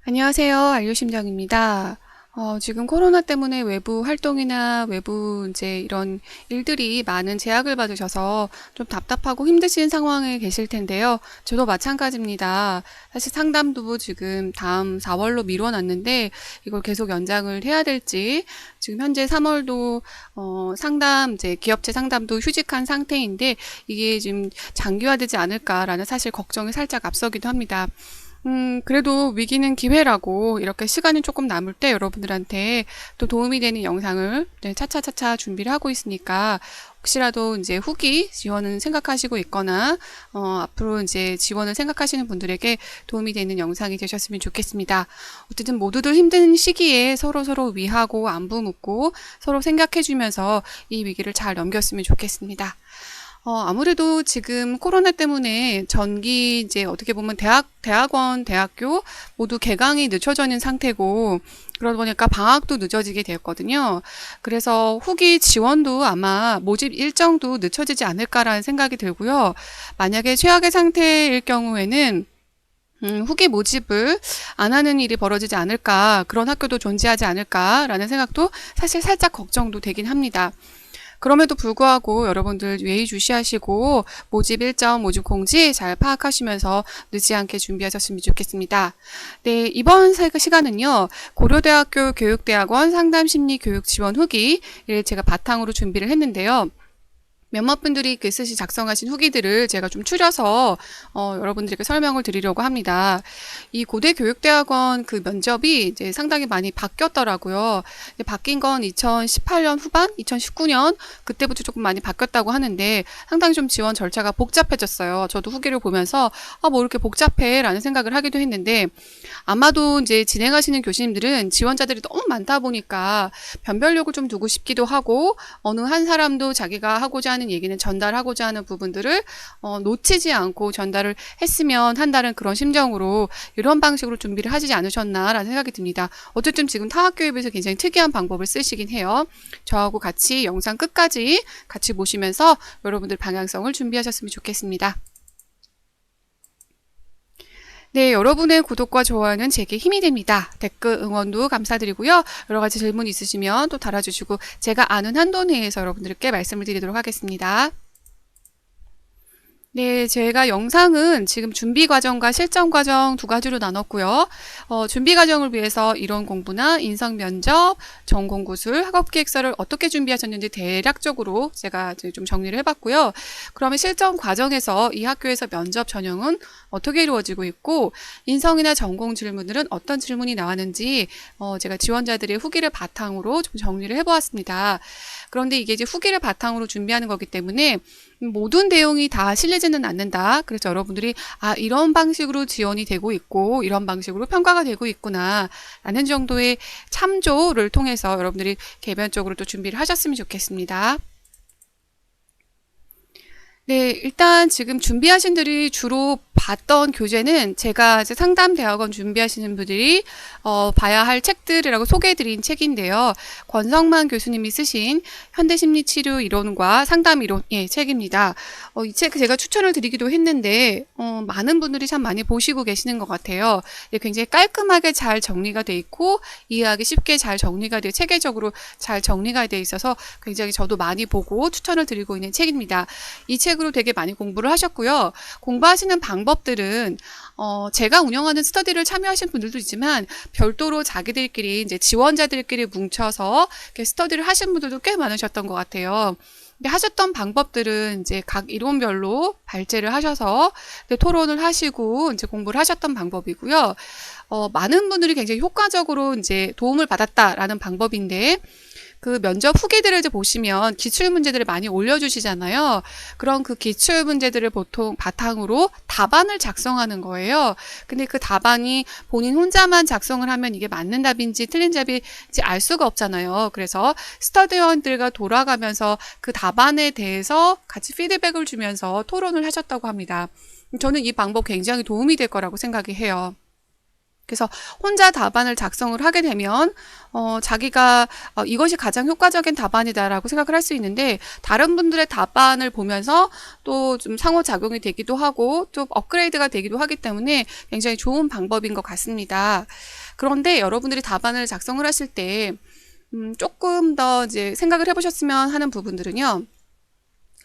안녕하세요. 안료심정입니다. 지금 코로나 때문에 외부 활동이나 외부 이제 이런 일들이 많은 제약을 받으셔서 좀 답답하고 힘드신 상황에 계실 텐데요. 저도 마찬가지입니다. 사실 상담도 지금 다음 4월로 미뤄놨는데 이걸 계속 연장을 해야 될지 지금 현재 3월도 상담 이제 기업체 상담도 휴직한 상태인데 이게 지금 장기화되지 않을까라는 사실 걱정이 살짝 앞서기도 합니다. 그래도 위기는 기회라고 이렇게 시간이 조금 남을 때 여러분들한테 또 도움이 되는 영상을 차차차차 준비를 하고 있으니까 혹시라도 이제 후기 지원은 생각하시고 있거나 앞으로 이제 지원을 생각하시는 분들에게 도움이 되는 영상이 되셨으면 좋겠습니다. 어쨌든 모두들 힘든 시기에 서로 위하고 안부 묻고 서로 생각해주면서 이 위기를 잘 넘겼으면 좋겠습니다. 아무래도 지금 코로나 때문에 전기 이제 어떻게 보면 대학원, 대학교 모두 개강이 늦춰져 있는 상태고, 그러다 보니까 방학도 늦어지게 되었거든요. 그래서 후기 지원도 아마 모집 일정도 늦춰지지 않을까라는 생각이 들고요. 만약에 최악의 상태일 경우에는 후기 모집을 안 하는 일이 벌어지지 않을까, 그런 학교도 존재하지 않을까라는 생각도 사실 살짝 걱정도 되긴 합니다. 그럼에도 불구하고 여러분들 예의주시하시고 모집 일정, 모집 공지 잘 파악하시면서 늦지 않게 준비하셨으면 좋겠습니다. 네, 이번 시간은요. 고려대학교 교육대학원 상담심리교육 지원 후기를 제가 바탕으로 준비를 했는데요. 몇몇 분들이 SC 작성하신 후기들을 제가 좀 추려서 여러분들에게 설명을 드리려고 합니다. 이 고대교육대학원 그 면접이 이제 상당히 많이 바뀌었더라고요. 바뀐 건 2018년 후반, 2019년 그때부터 조금 많이 바뀌었다고 하는데 상당히 좀 지원 절차가 복잡해졌어요. 저도 후기를 보면서 뭐 이렇게 복잡해라는 생각을 하기도 했는데 아마도 이제 진행하시는 교수님들은 지원자들이 너무 많다 보니까 변별력을 좀 두고 싶기도 하고 어느 한 사람도 자기가 하고자 하는 얘기는 전달하고자 하는 부분들을 놓치지 않고 전달을 했으면 한다는 그런 심정으로 이런 방식으로 준비를 하시지 않으셨나라는 생각이 듭니다. 어쨌든 지금 타 학교에 비해서 굉장히 특이한 방법을 쓰시긴 해요. 저하고 같이 영상 끝까지 같이 보시면서 여러분들 방향성을 준비하셨으면 좋겠습니다. 네, 여러분의 구독과 좋아요는 제게 힘이 됩니다. 댓글 응원도 감사드리고요. 여러 가지 질문 있으시면 또 달아주시고 제가 아는 한도 내에서 여러분들께 말씀을 드리도록 하겠습니다. 네, 제가 영상은 지금 준비 과정과 실전 과정 두 가지로 나눴고요. 준비 과정을 위해서 이론 공부나 인성 면접, 전공 구술, 학업 계획서를 어떻게 준비하셨는지 대략적으로 제가 좀 정리를 해봤고요. 그러면 실전 과정에서 이 학교에서 면접 전형은 어떻게 이루어지고 있고 인성이나 전공 질문들은 어떤 질문이 나왔는지 제가 지원자들의 후기를 바탕으로 좀 정리를 해보았습니다. 그런데 이게 이제 후기를 바탕으로 준비하는 거기 때문에 모든 내용이 다 실리지는 않는다. 그래서 여러분들이 이런 방식으로 지원이 되고 있고 이런 방식으로 평가가 되고 있구나 라는 정도의 참조를 통해서 여러분들이 개별적으로 또 준비를 하셨으면 좋겠습니다. 네, 일단 지금 준비하신 분들이 주로 봤던 교재는 제가 이제 상담대학원 준비하시는 분들이 봐야 할 책들이라고 소개해드린 책인데요. 권성만 교수님이 쓰신 현대심리치료 이론과 상담 이론 책입니다. 이 책 제가 추천을 드리기도 했는데 많은 분들이 참 많이 보시고 계시는 것 같아요. 굉장히 깔끔하게 잘 정리가 돼 있고 이해하기 쉽게 잘 정리가 돼 체계적으로 잘 정리가 돼 있어서 굉장히 저도 많이 보고 추천을 드리고 있는 책입니다. 이 책으로 되게 많이 공부를 하셨고요. 공부하시는 방법들은 제가 운영하는 스터디를 참여하신 분들도 있지만 별도로 자기들끼리 이제 지원자들끼리 뭉쳐서 이렇게 스터디를 하신 분들도 꽤 많으셨던 것 같아요. 근데 하셨던 방법들은 이제 각 이론별로 발제를 하셔서 토론을 하시고 이제 공부를 하셨던 방법이고요. 많은 분들이 굉장히 효과적으로 이제 도움을 받았다라는 방법인데 그 면접 후기들을 이제 보시면 기출 문제들을 많이 올려주시잖아요. 그런 그 기출 문제들을 보통 바탕으로 답안을 작성하는 거예요. 근데 그 답안이 본인 혼자만 작성을 하면 이게 맞는 답인지 틀린 답인지 알 수가 없잖아요. 그래서 스터디원들과 돌아가면서 그 답안에 대해서 같이 피드백을 주면서 토론을 하셨다고 합니다. 저는 이 방법 굉장히 도움이 될 거라고 생각이 해요. 그래서 혼자 답안을 작성을 하게 되면 자기가 이것이 가장 효과적인 답안이다라고 생각을 할 수 있는데, 다른 분들의 답안을 보면서 또 좀 상호작용이 되기도 하고 또 업그레이드가 되기도 하기 때문에 굉장히 좋은 방법인 것 같습니다. 그런데 여러분들이 답안을 작성을 하실 때 조금 더 이제 생각을 해보셨으면 하는 부분들은요.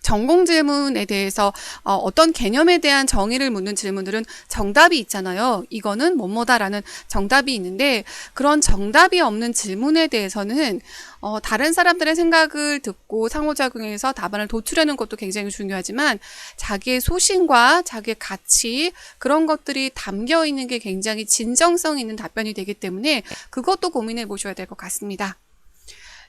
전공 질문에 대해서 어떤 개념에 대한 정의를 묻는 질문들은 정답이 있잖아요. 이거는 뭐뭐다라는 정답이 있는데, 그런 정답이 없는 질문에 대해서는 다른 사람들의 생각을 듣고 상호작용해서 답안을 도출하는 것도 굉장히 중요하지만, 자기의 소신과 자기의 가치, 그런 것들이 담겨 있는 게 굉장히 진정성 있는 답변이 되기 때문에 그것도 고민해 보셔야 될 것 같습니다.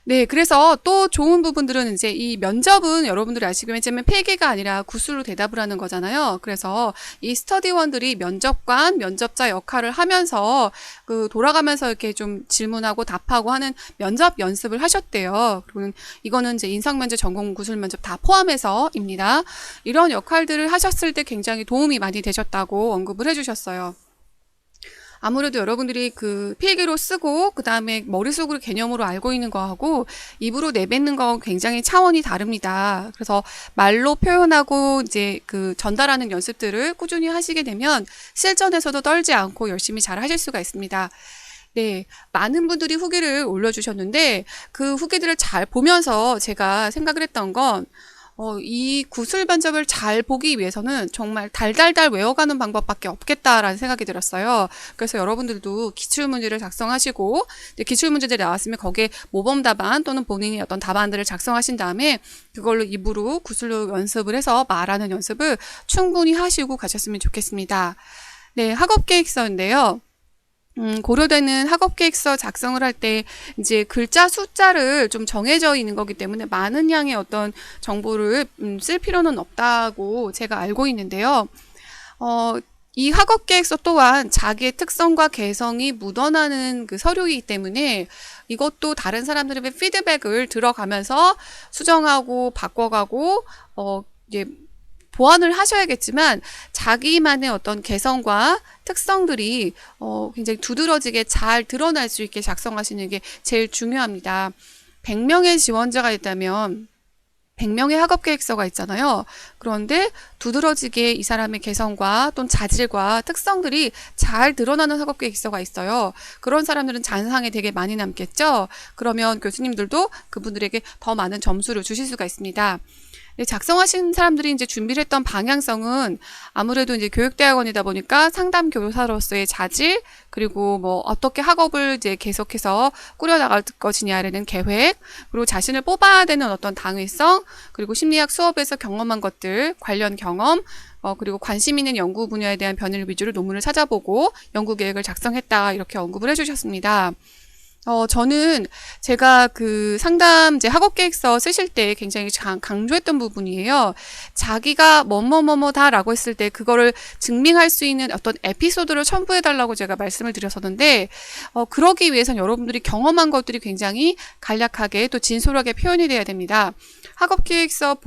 네, 그래서 또 좋은 부분들은 이제 이 면접은 여러분들이 아시겠지만 필기가 아니라 구술로 대답을 하는 거잖아요. 그래서 이 스터디원들이 면접관, 면접자 역할을 하면서 돌아가면서 이렇게 좀 질문하고 답하고 하는 면접 연습을 하셨대요. 그리고 이거는 이제 인성면접, 전공 구술 면접 다 포함해서입니다. 이런 역할들을 하셨을 때 굉장히 도움이 많이 되셨다고 언급을 해주셨어요. 아무래도 여러분들이 그 필기로 쓰고 그 다음에 머릿속으로 개념으로 알고 있는 거하고 입으로 내뱉는 거 굉장히 차원이 다릅니다. 그래서 말로 표현하고 이제 그 전달하는 연습들을 꾸준히 하시게 되면 실전에서도 떨지 않고 열심히 잘 하실 수가 있습니다. 네, 많은 분들이 후기를 올려주셨는데 그 후기들을 잘 보면서 제가 생각을 했던 건 이 구술 면접을 잘 보기 위해서는 정말 달달달 외워가는 방법밖에 없겠다라는 생각이 들었어요. 그래서 여러분들도 기출문제를 작성하시고, 기출문제들이 나왔으면 거기에 모범 답안 또는 본인이 어떤 답안들을 작성하신 다음에 그걸로 입으로 구술로 연습을 해서 말하는 연습을 충분히 하시고 가셨으면 좋겠습니다. 네, 학업계획서인데요. 고려되는 학업계획서 작성을 할 때 이제 글자 숫자를 좀 정해져 있는 거기 때문에 많은 양의 어떤 정보를 쓸 필요는 없다고 제가 알고 있는데요. 이 학업계획서 또한 자기의 특성과 개성이 묻어나는 그 서류이기 때문에 이것도 다른 사람들의 피드백을 들어가면서 수정하고 바꿔가고 이제 보완을 하셔야겠지만 자기만의 어떤 개성과 특성들이 굉장히 두드러지게 잘 드러날 수 있게 작성하시는 게 제일 중요합니다. 100명의 지원자가 있다면 100명의 학업계획서가 있잖아요. 그런데 두드러지게 이 사람의 개성과 또는 자질과 특성들이 잘 드러나는 학업계획서가 있어요. 그런 사람들은 잔상에 되게 많이 남겠죠. 그러면 교수님들도 그분들에게 더 많은 점수를 주실 수가 있습니다. 작성하신 사람들이 이제 준비를 했던 방향성은 아무래도 이제 교육대학원이다 보니까 상담 교사로서의 자질, 그리고 뭐 어떻게 학업을 이제 계속해서 꾸려나갈 것이냐라는 계획, 그리고 자신을 뽑아야 되는 어떤 당위성, 그리고 심리학 수업에서 경험한 것들, 관련 경험, 그리고 관심 있는 연구 분야에 대한 변을 위주로 논문을 찾아보고 연구 계획을 작성했다, 이렇게 언급을 해주셨습니다. 저는 제가 그 상담 이제 학업계획서 쓰실 때 굉장히 강조했던 부분이에요. 자기가 뭐뭐뭐뭐다라고 했을 때 그거를 증명할 수 있는 어떤 에피소드를 첨부해달라고 제가 말씀을 드렸었는데, 그러기 위해선 여러분들이 경험한 것들이 굉장히 간략하게 또 진솔하게 표현이 돼야 됩니다. 학업계획서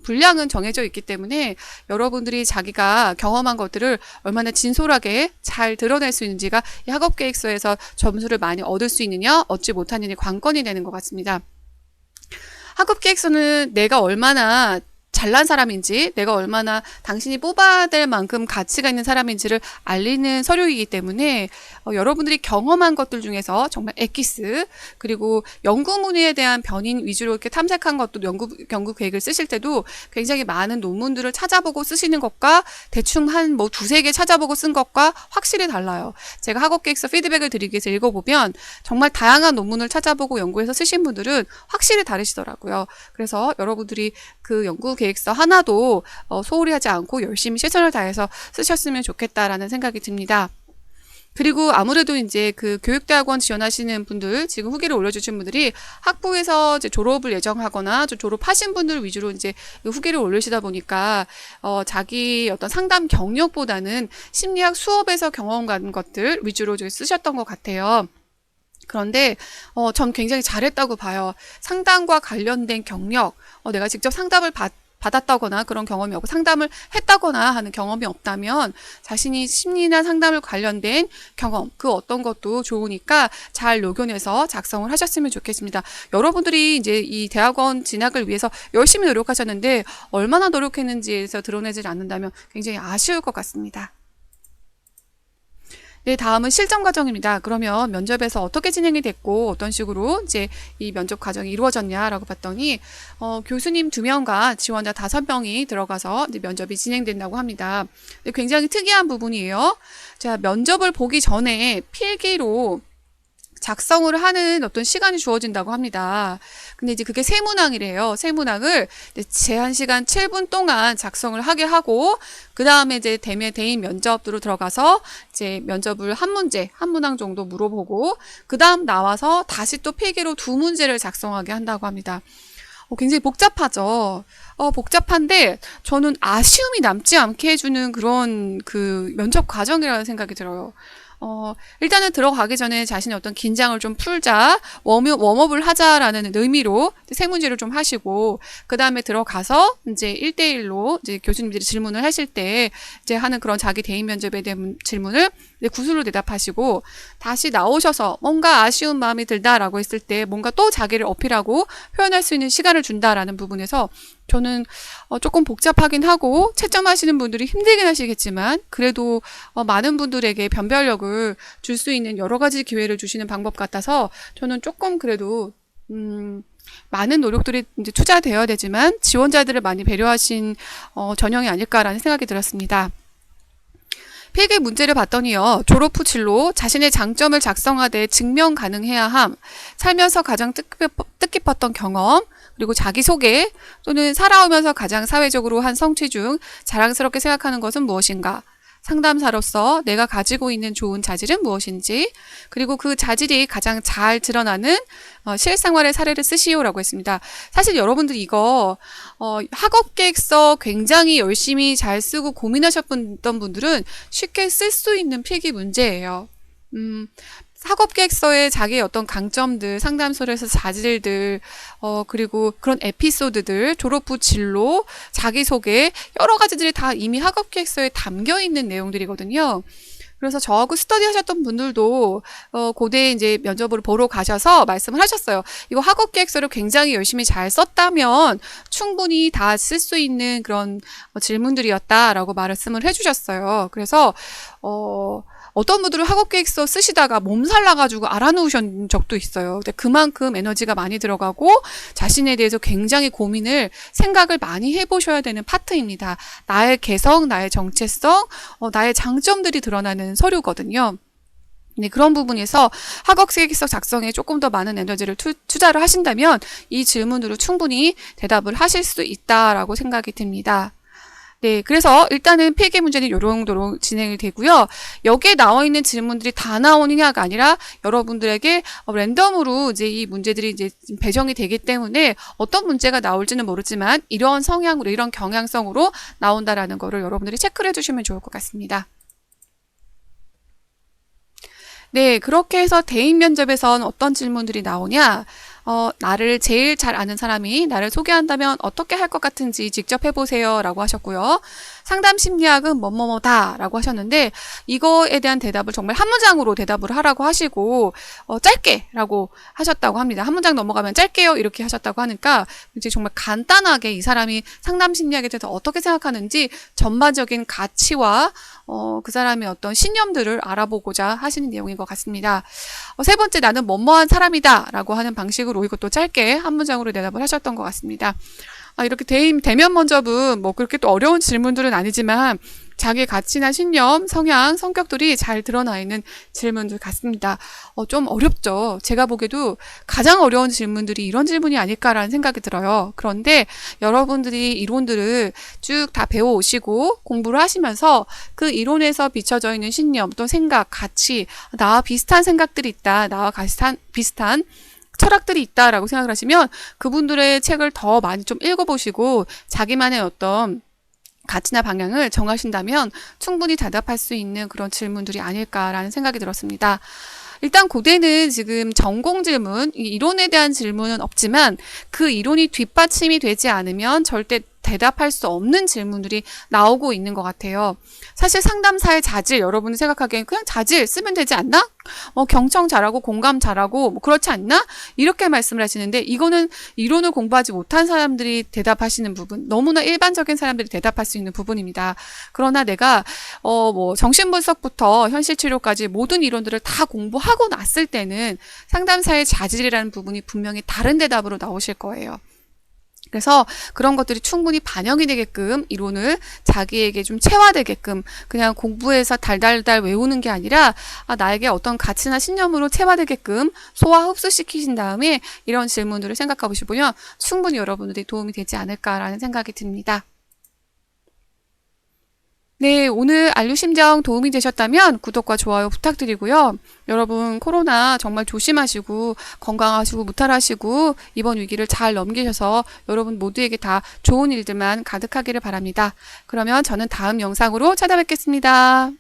분량은 정해져 있기 때문에 여러분들이 자기가 경험한 것들을 얼마나 진솔하게 잘 드러낼 수 있는지가 이 학업계획서에서 점수를 많이 얻을 수 있느냐 얻지 못하느냐의 관건이 되는 것 같습니다. 학업계획서는 내가 얼마나 잘난 사람인지, 내가 얼마나 당신이 뽑아야 될 만큼 가치가 있는 사람인지를 알리는 서류이기 때문에 여러분들이 경험한 것들 중에서 정말 엑기스, 그리고 연구 문의에 대한 변인 위주로 이렇게 탐색한 것도 연구 계획을 쓰실 때도 굉장히 많은 논문들을 찾아보고 쓰시는 것과 대충 한 뭐 두세 개 찾아보고 쓴 것과 확실히 달라요. 제가 학업계획서 피드백을 드리기 위해서 읽어보면 정말 다양한 논문을 찾아보고 연구해서 쓰신 분들은 확실히 다르시더라고요. 그래서 여러분들이 그 연구 계획서 하나도 소홀히 하지 않고 열심히 최선을 다해서 쓰셨으면 좋겠다라는 생각이 듭니다. 그리고 아무래도 이제 그 교육대학원 지원하시는 분들, 지금 후기를 올려주신 분들이 학부에서 이제 졸업을 예정하거나 좀 졸업하신 분들 위주로 이제 후기를 올리시다 보니까 자기 어떤 상담 경력보다는 심리학 수업에서 경험 가는 것들 위주로 쓰셨던 것 같아요. 그런데 전 굉장히 잘했다고 봐요. 상담과 관련된 경력, 내가 직접 상담을 받았다거나 그런 경험이 없고 상담을 했다거나 하는 경험이 없다면 자신이 심리나 상담을 관련된 경험 그 어떤 것도 좋으니까 잘 녹여내서 작성을 하셨으면 좋겠습니다. 여러분들이 이제 이 대학원 진학을 위해서 열심히 노력하셨는데 얼마나 노력했는지에서 드러내질 않는다면 굉장히 아쉬울 것 같습니다. 네, 다음은 실전 과정입니다. 그러면 면접에서 어떻게 진행이 됐고 어떤 식으로 이제 이 면접 과정이 이루어졌냐라고 봤더니 교수님 2명과 지원자 5명이 들어가서 이제 면접이 진행된다고 합니다. 굉장히 특이한 부분이에요. 자, 면접을 보기 전에 필기로 작성을 하는 어떤 시간이 주어진다고 합니다. 근데 이제 그게 세문항이래요. 세문항을 제한 시간 7분 동안 작성을 하게 하고, 그 다음에 이제 대인 면접으로 들어가서 이제 면접을 한 문제, 한 문항 정도 물어보고, 그 다음 나와서 다시 또 필기로 2문제를 작성하게 한다고 합니다. 굉장히 복잡하죠. 복잡한데 저는 아쉬움이 남지 않게 해주는 그런 그 면접 과정이라는 생각이 들어요. 일단은 들어가기 전에 자신의 어떤 긴장을 좀 풀자, 웜업을 하자라는 의미로 세 문제를 좀 하시고, 그 다음에 들어가서 이제 1대1로 이제 교수님들이 질문을 하실 때 이제 하는 그런 자기 대인 면접에 대한 질문을 이제 구술로 대답하시고, 다시 나오셔서 뭔가 아쉬운 마음이 들다라고 했을 때 뭔가 또 자기를 어필하고 표현할 수 있는 시간을 준다라는 부분에서 저는 조금 복잡하긴 하고 채점하시는 분들이 힘들긴 하시겠지만 그래도 많은 분들에게 변별력을 줄 수 있는 여러 가지 기회를 주시는 방법 같아서 저는 조금 그래도 많은 노력들이 이제 투자되어야 되지만 지원자들을 많이 배려하신 전형이 아닐까라는 생각이 들었습니다. 필기 문제를 봤더니요. 졸업 후 진로, 자신의 장점을 작성하되 증명 가능해야 함, 살면서 가장 뜻깊었던 경험, 그리고 자기소개 또는 살아오면서 가장 사회적으로 한 성취 중 자랑스럽게 생각하는 것은 무엇인가, 상담사로서 내가 가지고 있는 좋은 자질은 무엇인지, 그리고 그 자질이 가장 잘 드러나는 실생활의 사례를 쓰시오라고 했습니다. 사실 여러분들 이거 학업계획서 굉장히 열심히 잘 쓰고 고민하셨던 분들은 쉽게 쓸 수 있는 필기 문제예요. 학업계획서에 자기의 어떤 강점들, 상담소에서 자질들, 그리고 그런 에피소드들, 졸업 후 진로, 자기소개, 여러 가지들이 다 이미 학업계획서에 담겨 있는 내용들이거든요. 그래서 저하고 스터디 하셨던 분들도 고대에 이제 면접을 보러 가셔서 말씀을 하셨어요. 이거 학업계획서를 굉장히 열심히 잘 썼다면 충분히 다 쓸 수 있는 그런 질문들이었다라고 말씀을 해주셨어요. 그래서 어떤 분들은 학업계획서 쓰시다가 몸살 나가지고 알아놓으신 적도 있어요. 근데 그만큼 에너지가 많이 들어가고 자신에 대해서 굉장히 생각을 많이 해보셔야 되는 파트입니다. 나의 개성, 나의 정체성, 나의 장점들이 드러나는 서류거든요. 네, 그런 부분에서 학업계획서 작성에 조금 더 많은 에너지를 투자를 하신다면 이 질문으로 충분히 대답을 하실 수 있다라고 생각이 듭니다. 네, 그래서 일단은 필기 문제는 요런도록 진행이 되고요. 여기에 나와 있는 질문들이 다 나오느냐가 아니라 여러분들에게 랜덤으로 이제 이 문제들이 이제 배정이 되기 때문에 어떤 문제가 나올지는 모르지만 이런 성향으로, 이런 경향성으로 나온다라는 거를 여러분들이 체크를 해주시면 좋을 것 같습니다. 네, 그렇게 해서 대인 면접에선 어떤 질문들이 나오냐? 나를 제일 잘 아는 사람이 나를 소개한다면 어떻게 할 것 같은지 직접 해보세요 라고 하셨고요. 상담 심리학은 뭐뭐뭐다 라고 하셨는데 이거에 대한 대답을 정말 한 문장으로 대답을 하라고 하시고 짧게 라고 하셨다고 합니다. 한 문장 넘어가면 짧게요 이렇게 하셨다고 하니까 이제 정말 간단하게 이 사람이 상담 심리학에 대해서 어떻게 생각하는지 전반적인 가치와 그 사람의 어떤 신념들을 알아보고자 하시는 내용인 것 같습니다. 세 번째, 나는 뭐뭐한 사람이다 라고 하는 방식으로 이것도 짧게 한 문장으로 대답을 하셨던 것 같습니다. 이렇게 대면 면접은 뭐 그렇게 또 어려운 질문들은 아니지만 자기 가치나 신념, 성향, 성격들이 잘 드러나 있는 질문들 같습니다. 좀 어렵죠. 제가 보기에도 가장 어려운 질문들이 이런 질문이 아닐까라는 생각이 들어요. 그런데 여러분들이 이론들을 쭉 다 배워오시고 공부를 하시면서 그 이론에서 비춰져 있는 신념, 또 생각, 가치, 나와 비슷한 생각들이 있다, 나와 비슷한 철학들이 있다라고 생각을 하시면 그분들의 책을 더 많이 좀 읽어보시고 자기만의 어떤 가치나 방향을 정하신다면 충분히 대답할 수 있는 그런 질문들이 아닐까라는 생각이 들었습니다. 일단 고대는 지금 전공 질문, 이론에 대한 질문은 없지만 그 이론이 뒷받침이 되지 않으면 절대 대답할 수 없는 질문들이 나오고 있는 것 같아요. 사실 상담사의 자질, 여러분이 생각하기엔 그냥 자질 쓰면 되지 않나? 경청 잘하고 공감 잘하고 뭐 그렇지 않나? 이렇게 말씀을 하시는데, 이거는 이론을 공부하지 못한 사람들이 대답하시는 부분, 너무나 일반적인 사람들이 대답할 수 있는 부분입니다. 그러나 내가 뭐 정신분석부터 현실치료까지 모든 이론들을 다 공부하고 났을 때는 상담사의 자질이라는 부분이 분명히 다른 대답으로 나오실 거예요. 그래서 그런 것들이 충분히 반영이 되게끔 이론을 자기에게 좀 체화되게끔 그냥 공부해서 달달달 외우는 게 아니라 나에게 어떤 가치나 신념으로 체화되게끔 소화 흡수시키신 다음에 이런 질문들을 생각해 보시면 충분히 여러분들이 도움이 되지 않을까라는 생각이 듭니다. 네, 오늘 알류심정 도움이 되셨다면 구독과 좋아요 부탁드리고요. 여러분 코로나 정말 조심하시고 건강하시고 무탈하시고 이번 위기를 잘 넘기셔서 여러분 모두에게 다 좋은 일들만 가득하기를 바랍니다. 그러면 저는 다음 영상으로 찾아뵙겠습니다.